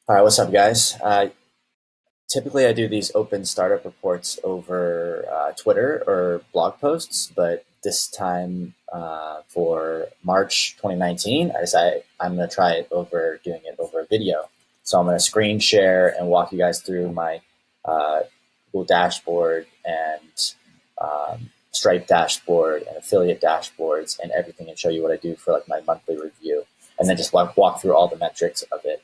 All right, what's up, guys? Typically, I do these open startup reports over Twitter or blog posts, but this time for March 2019, I decided I'm going to try it over doing it over a video. So I'm going to screen share and walk you guys through my uh, Google dashboard and Stripe dashboard and affiliate dashboards and everything, and show you what I do for like my monthly review, and then just walk through all the metrics of it.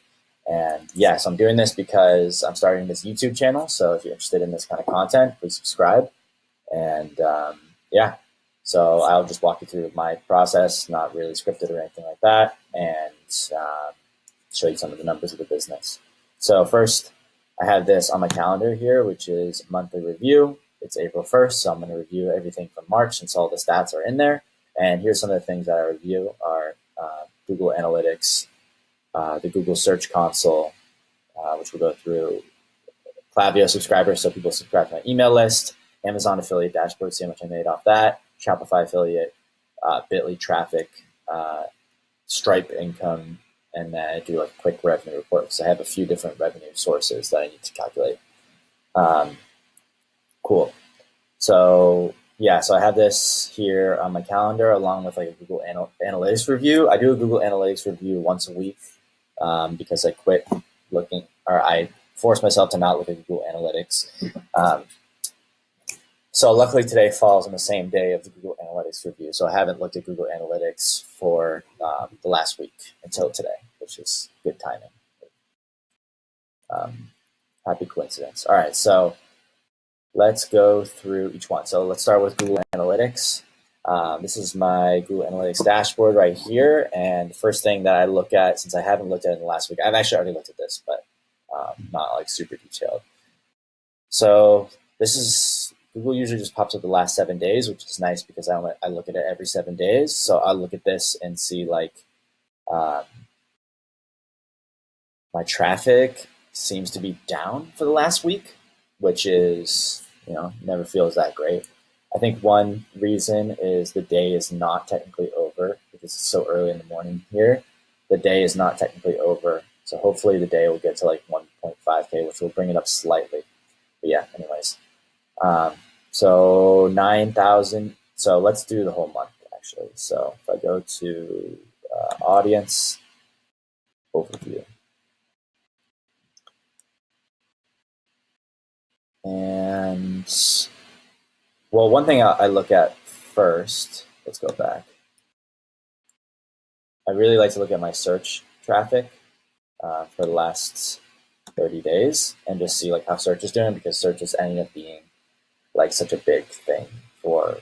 And yeah, so I'm doing this because I'm starting this YouTube channel. So if you're interested in this kind of content, please subscribe. And yeah, so I'll just walk you through my process, not really scripted or anything like that, and show you some of the numbers of the business. So first, I have this on my calendar here, which is monthly review. It's April 1st, so I'm going to review everything from March since all the stats are in there. And here's some of the things that I review are Google Analytics, the Google Search Console, which we'll go through, Klaviyo subscribers, so people subscribe to my email list, Amazon affiliate dashboard, see how much I made off that, Shopify affiliate, Bitly traffic, Stripe income, and then I do like a quick revenue report because I have a few different revenue sources that I need to calculate. Cool. So yeah, so I have this here on my calendar along with like a Google Analytics review. I do a Google Analytics review once a week because I quit looking, or I forced myself to not look at Google Analytics. So luckily today falls on the same day of the Google Analytics review. So I haven't looked at Google Analytics for the last week until today, which is good timing. Happy coincidence. All right, so let's go through each one. So let's start with Google Analytics. This is my Google Analytics dashboard right here. And the first thing that I look at, since I haven't looked at it in the last week, I've actually already looked at this, but not like super detailed. So this is, Google usually just pops up the last 7 days, which is nice because I look at it every 7 days. So I'll look at this and see like my traffic seems to be down for the last week, which is, never feels that great. I think one reason is the day is not technically over because it's so early in the morning here. The day is not technically over. So hopefully the day will get to like 1.5K, which will bring it up slightly. But yeah, anyways. So 9,000. So let's do the whole month actually. So if I go to audience overview. And well, one thing I look at first, let's go back. I really like to look at my search traffic for the last 30 days and just see like how search is doing, because search is ending up being like such a big thing for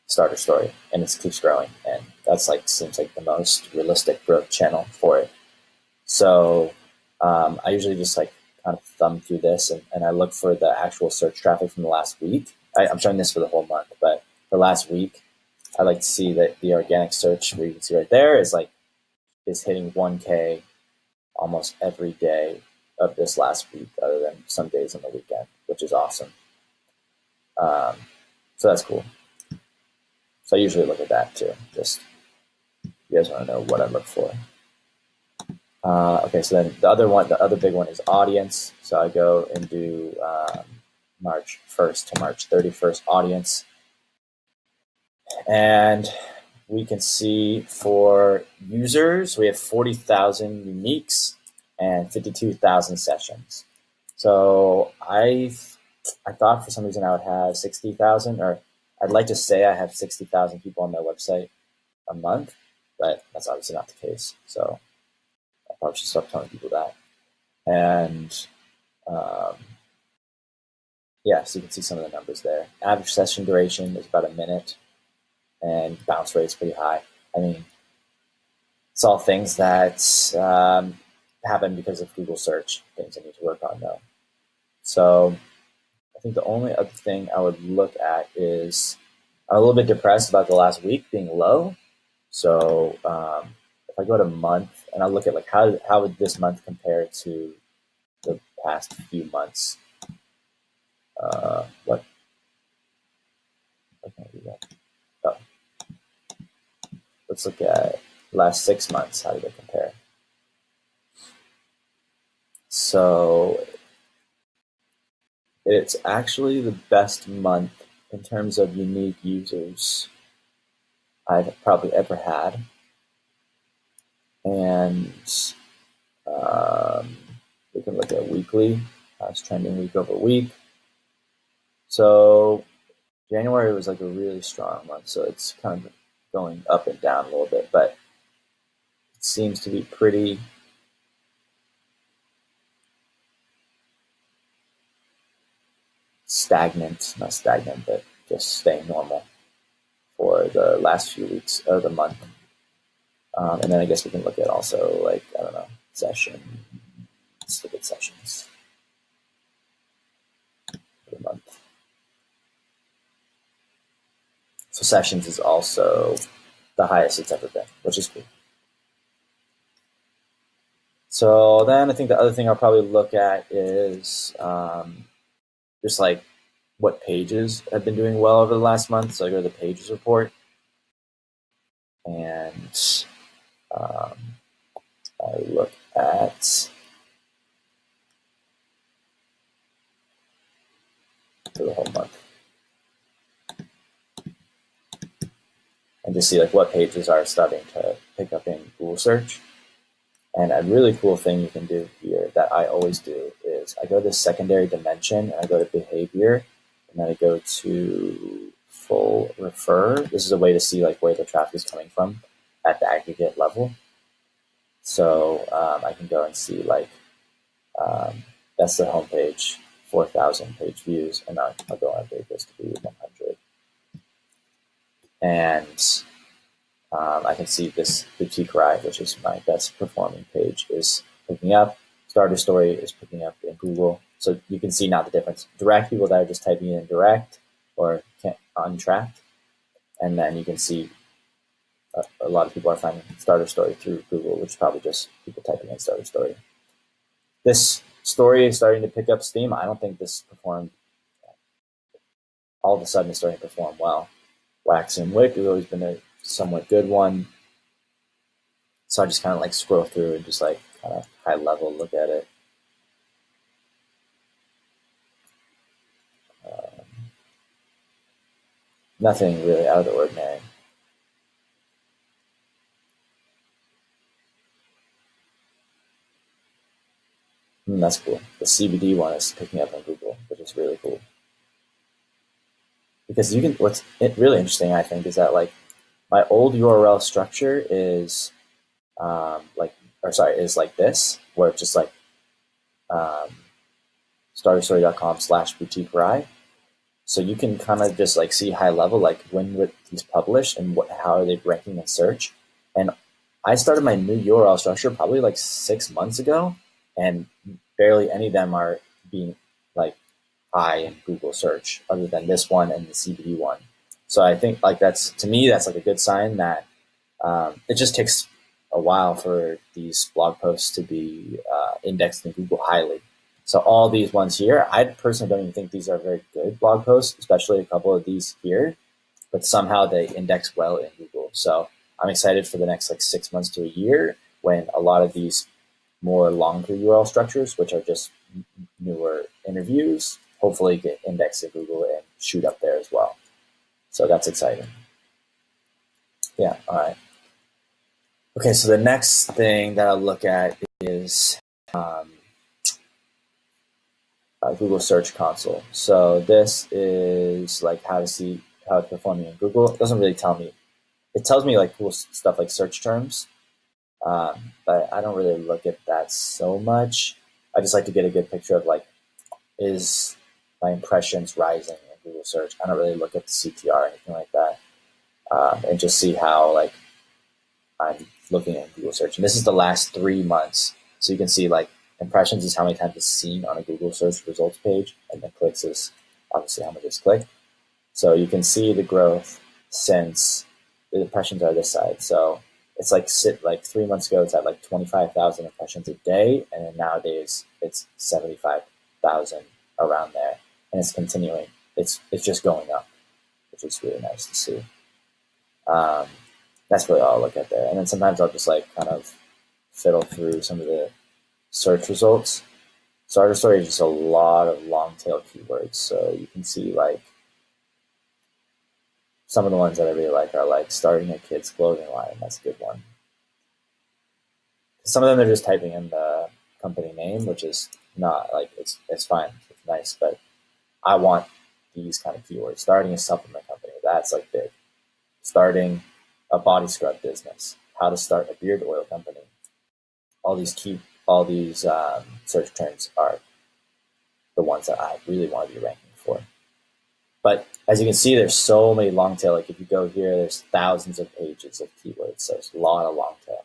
Starter Story, and it keeps growing, and that's like seems like the most realistic growth channel for it. So I usually just like kind of thumb through this and I look for the actual search traffic from the last week. I'm showing this for the whole month, but for last week, I like to see that the organic search, where you can see right there, is hitting 1K almost every day of this last week, other than some days on the weekend, which is awesome. So that's cool. So I usually look at that too. Just, you guys want to know what I look for. Okay, so then the other big one is audience. So I go and do March 1st to March 31st audience. And we can see for users, we have 40,000 uniques and 52,000 sessions. So I thought for some reason I would have 60,000, or I'd like to say I have 60,000 people on my website a month, but that's obviously not the case. So I probably should stop telling people that. And yeah, so you can see some of the numbers there. Average session duration is about a minute, and bounce rate is pretty high. I mean, it's all things that happen because of Google search, things I need to work on though. So I think the only other thing I would look at is I'm a little bit depressed about the last week being low. So if I go to month and I look at like how would this month compare to the past few months? What can I do that? Oh, let's look at last 6 months. How did it compare? So it's actually the best month in terms of unique users I've probably ever had. And we can look at weekly. It's trending week over week. So January was like a really strong month, so it's kind of going up and down a little bit, but it seems to be pretty stagnant, not stagnant, but just staying normal for the last few weeks of the month. And then I guess we can look at also, like, I don't know, session. Let's look at sessions for the month. So sessions is also the highest it's ever been, which is cool. So then I think the other thing I'll probably look at is just like what pages have been doing well over the last month. So I go to the pages report, and I look at for the whole month and just see like what pages are starting to pick up in Google search. And a really cool thing you can do here that I always do is I go to secondary dimension and I go to behavior, and then I go to full refer. This is a way to see like where the traffic is coming from at the aggregate level. So I can go and see like that's the homepage, 4,000 page views, and I'll go and update this to be 100. And I can see this Boutique Ride, which is my best performing page, is picking up. Starter Story is picking up in Google. So you can see now the difference. Direct, people that are just typing in direct or untracked. And then you can see a lot of people are finding Starter Story through Google, which is probably just people typing in Starter Story. This story is starting to pick up steam. I don't think this performed. All of a sudden, it's starting to perform well. Wax and Wick has always been a somewhat good one. So I just kind of like scroll through and just like kind of high level look at it. Nothing really out of the ordinary. That's cool. The CBD one is picking up on Google, which is really cool. Because you can, what's really interesting, I think, is that like my old URL structure is is like this, where it's just like starterstory.com/boutique rye. So you can kind of just like see high level, like when were these published and how are they ranking in search. And I started my new URL structure probably like 6 months ago, and barely any of them are being like high in Google search other than this one and the CBD one. So I think like that's, to me, that's like a good sign that it just takes a while for these blog posts to be indexed in Google highly. So all these ones here, I personally don't even think these are very good blog posts, especially a couple of these here, but somehow they index well in Google. So I'm excited for the next like 6 months to a year when a lot of these more longer URL structures, which are just newer interviews, hopefully get indexed in Google and shoot up there as well. So that's exciting. Yeah, all right. Okay, so the next thing that I'll look at is Google Search Console. So this is like how to see how it's performing in Google. It doesn't really tell me. It tells me like cool stuff like search terms, but I don't really look at that so much. I just like to get a good picture of like, is my impressions rising in Google search? I don't really look at the CTR or anything like that, and just see how like I'm looking at Google search. And this is the last 3 months, so you can see like impressions is how many times it's seen on a Google search results page, and then clicks is obviously how much it's clicked. So you can see the growth since the impressions are this side. So it's like 3 months ago, it's at like 25,000 impressions a day, and then nowadays it's 75,000 around there, and it's continuing. It's just going up, which is really nice to see. That's really all I'll look at there. And then sometimes I'll just like kind of fiddle through some of the search results. Starter Story is just a lot of long tail keywords. So you can see like some of the ones that I really like are like starting a kid's clothing line. That's a good one. Some of them they're just typing in the company name, which is not like it's fine, it's nice, but I want these kind of keywords. Starting a supplement company, that's like big. Starting a body scrub business, how to start a beard oil company. All these search terms are the ones that I really want to be ranking for. But as you can see, there's so many long tail. Like if you go here, there's thousands of pages of keywords. So there's a lot of long tail.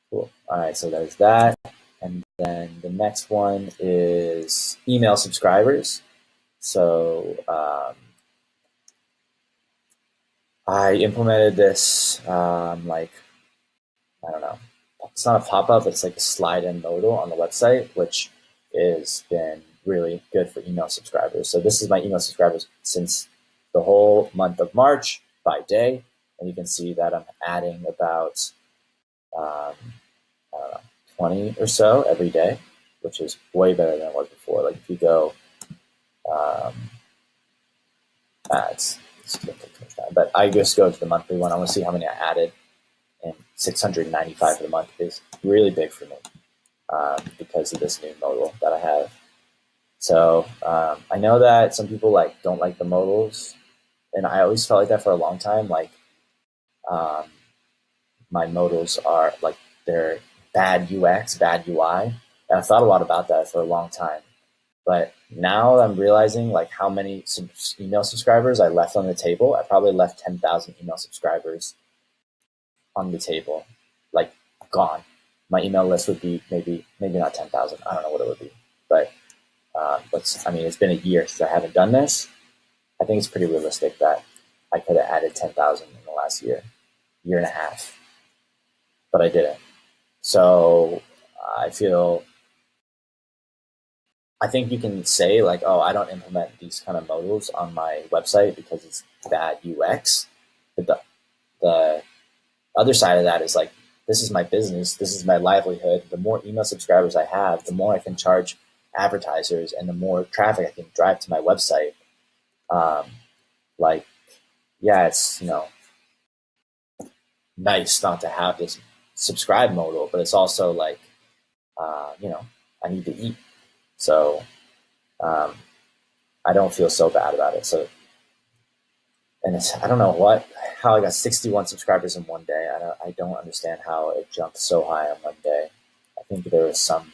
Cool. All right, so there's that. And then the next one is email subscribers. So I implemented this like, I don't know, it's not a pop-up, it's like a slide-in modal on the website, which has been really good for email subscribers. So this is my email subscribers since the whole month of March by day. And you can see that I'm adding about, I don't know, 20 or so every day, which is way better than it was before. Like if you go, but I just go to the monthly one. I want to see how many I added, and 695 for the month is really big for me because of this new modal that I have. So I know that some people like don't like the modals, and I always felt like that for a long time. Like my modals are like they're bad UX, bad UI, and I thought a lot about that for a long time. But now I'm realizing like how many email subscribers I left on the table. I probably left 10,000 email subscribers on the table, like gone. My email list would be maybe not 10,000. I don't know what it would be, but I mean, it's been a year since I haven't done this. I think it's pretty realistic that I could have added 10,000 in the last year and a half, but I didn't. So I think you can say like, oh, I don't implement these kind of modals on my website because it's bad UX. But the other side of that is like, this is my business. This is my livelihood. The more email subscribers I have, the more I can charge advertisers and the more traffic I can drive to my website. Like, yeah, it's, nice not to have this subscribe modal, but it's also like, I need to eat. So I don't feel so bad about it. So, and I don't know how I got 61 subscribers in one day. I don't understand how it jumped so high on one day. I think there was some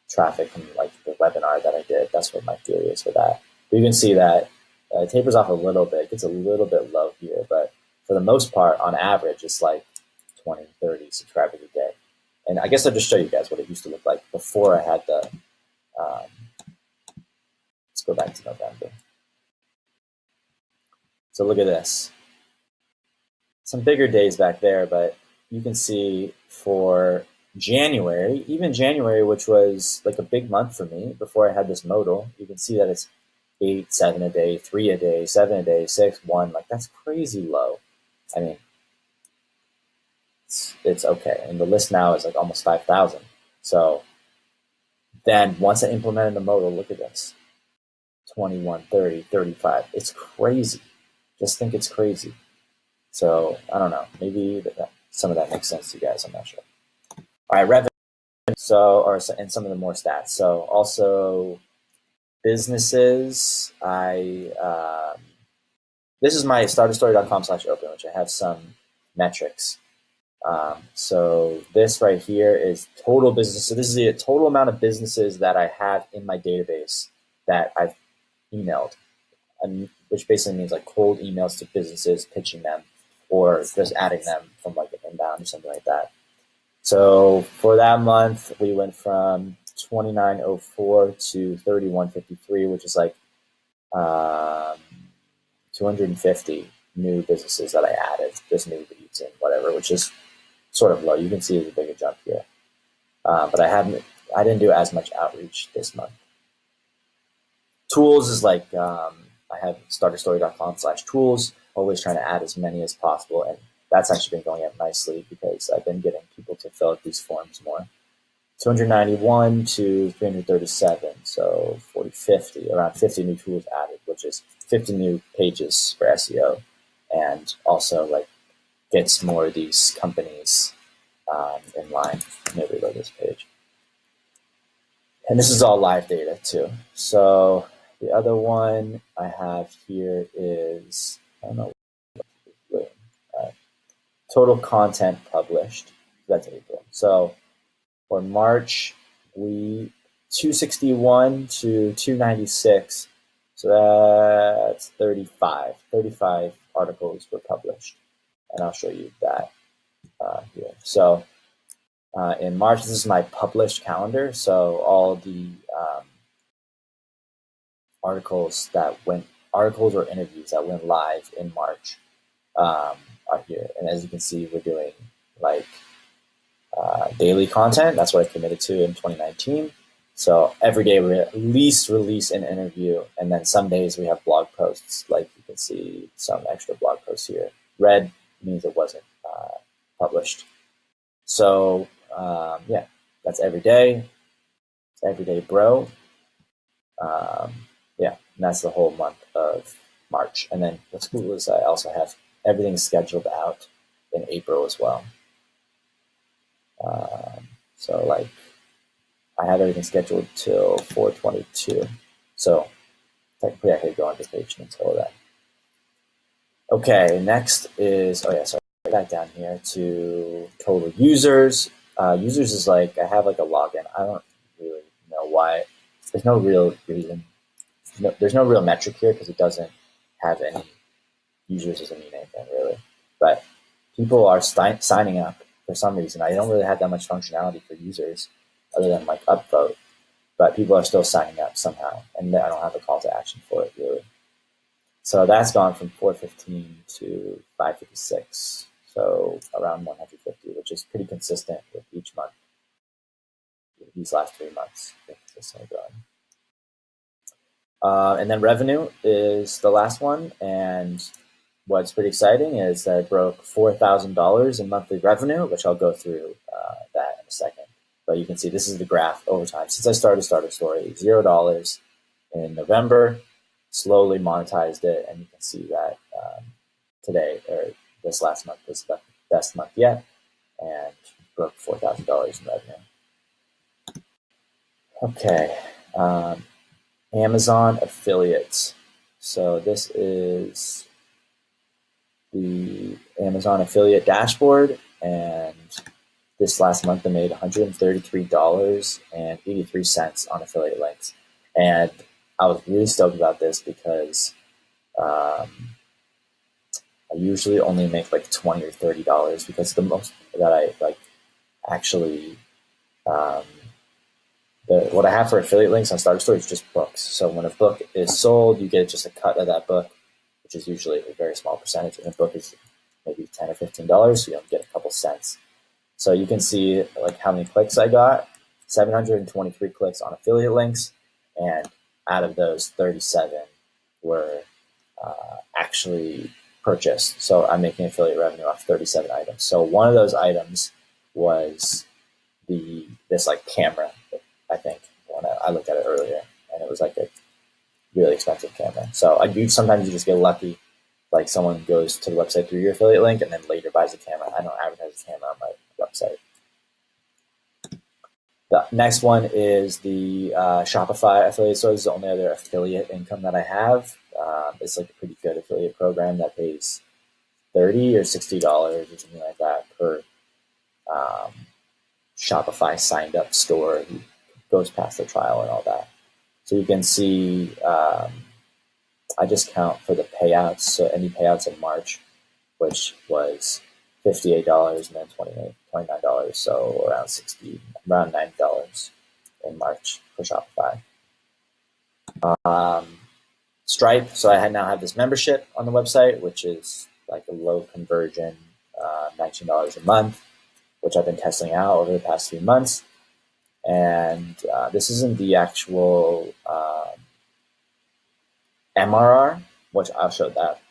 traffic from like the webinar that I did. That's what my theory is for that. But you can see that it tapers off a little bit. It gets a little bit low here, but for the most part, on average, it's like 20, 30 subscribers a day. And I guess I'll just show you guys what it used to look like before I had the, let's go back to November. So look at this. Some bigger days back there, but you can see for January, even January, which was like a big month for me before I had this modal, you can see that it's 8, 7 a day, 3 a day, 7 a day, 6, 1. Like that's crazy low. I mean, it's okay. And the list now is like almost 5,000. So then once I implemented the modal, look at this. 21, 30, 35. It's crazy. Just think it's crazy. So I don't know. Maybe some of that makes sense to you guys. I'm not sure. All right, revenue. And some of the more stats. So also businesses. This is my starterstory.com/open, which I have some metrics. So this right here is total business. So this is the total amount of businesses that I have in my database that I've emailed, which basically means like cold emails to businesses, pitching them, or just adding them from like an inbound or something like that. So for that month, we went from 2904 to 3153, which is like 250 new businesses that I added, just new leads and whatever, which is sort of low. You can see there's a bigger jump here. But I didn't do as much outreach this month. Tools is like, I have starterstory.com/tools, always trying to add as many as possible. And that's actually been going up nicely because I've been getting people to fill out these forms more. 291 to 337, so 40, 50, around 50 new tools added, which is 50 new pages for SEO, and also like gets more of these companies in line. Maybe reload this page. And this is all live data too. So the other one I have here is, I don't know, total content published. That's April. So for March, we 261 to 296. So that's 35. 35 articles were published. And I'll show you that here. So in March, this is my published calendar. So all the articles or interviews that went live in March are here. And as you can see, we're doing like daily content. That's what I committed to in 2019. So every day we at least release an interview, and then some days we have blog posts. Like you can see some extra blog posts here. Red means it wasn't published. So yeah, that's every day. It's every day, bro. Yeah, and that's the whole month of March. And then what's cool is I also have everything scheduled out in April as well. So like I have everything scheduled till 4/22. So technically I could go on vacation until then. Okay, next is, oh yeah, sorry, back down here to total users. Users is like, I have like a login. I don't really know why. There's no real reason. No, there's no real metric here because it doesn't have any users doesn't mean anything really. But people are signing up for some reason. I don't really have that much functionality for users other than like upvote, but people are still signing up somehow, and I don't have a call to action for it really. So that's gone from 415 to 556, so around 150, which is pretty consistent with each month. These last 3 months, consistently growing. And then revenue is the last one, and what's pretty exciting is that I broke $4,000 in monthly revenue, which I'll go through that in a second. But you can see this is the graph over time. Since I started Startup Story, $0 in November, slowly monetized it, and you can see that today, or this last month, was the best month yet, and broke $4,000 in revenue. Okay, Amazon affiliates. So this is the Amazon affiliate dashboard, and this last month I made $133.83 on affiliate links, and I was really stoked about this because I usually only make like $20 or $30 because the most that I like actually what I have for affiliate links on Startup Story is just books. So when a book is sold, you get just a cut of that book, which is usually a very small percentage, and a book is maybe $10 or $15, so you don't get a couple cents. So you can see like how many clicks I got, 723 clicks on affiliate links, and out of those, 37 were actually purchased. So I'm making affiliate revenue off 37 items. So one of those items was this like camera, I think, when I looked at it earlier, and it was like a really expensive camera. So sometimes you just get lucky, like someone goes to the website through your affiliate link and then later buys a camera. I don't advertise a camera on my website. The next one is the Shopify affiliate store. This is the only other affiliate income that I have. It's like a pretty good affiliate program that pays $30 or $60 or something like that per Shopify signed up store who goes past the trial and all that. So you can see I just count for the payouts. So any payouts in March, which was $58 and then $29, so around $90 in March for Shopify. Stripe, so I now have this membership on the website, which is like a low conversion, $19 a month, which I've been testing out over the past few months. And this isn't the actual MRR, which I'll show that.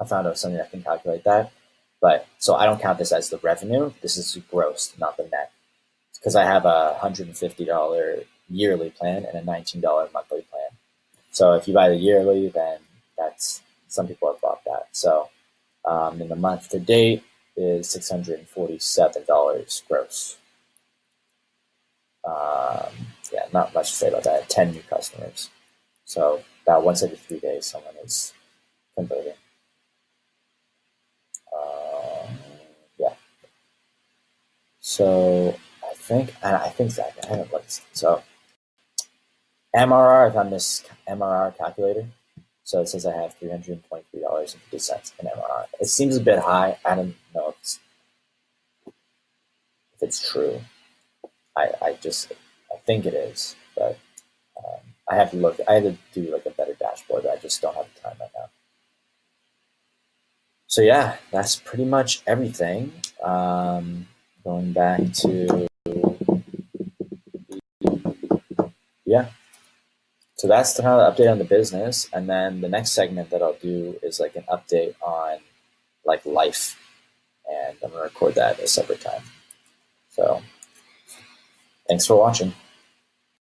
I found out something that can calculate that. But so I don't count this as the revenue. This is gross, not the net. because I have a $150 yearly plan and a $19 monthly plan. So if you buy the yearly, then that's some people have bought that. So in the month to date is $647 gross. Yeah, not much to say about that. 10 new customers. So about once every 3 days, someone is converting. Yeah. So I think Zach, I haven't looked. So MRR, I found this MRR calculator. So it says I have $323.50 in MRR. It seems a bit high. I don't know if it's true. I think it is, but I have to look. I have to do like a better dashboard. I just don't have the time right now. So yeah, that's pretty much everything. Going back to yeah. So that's the kind of update on the business, and then the next segment that I'll do is like an update on like life, and I'm gonna record that at a separate time. So thanks for watching.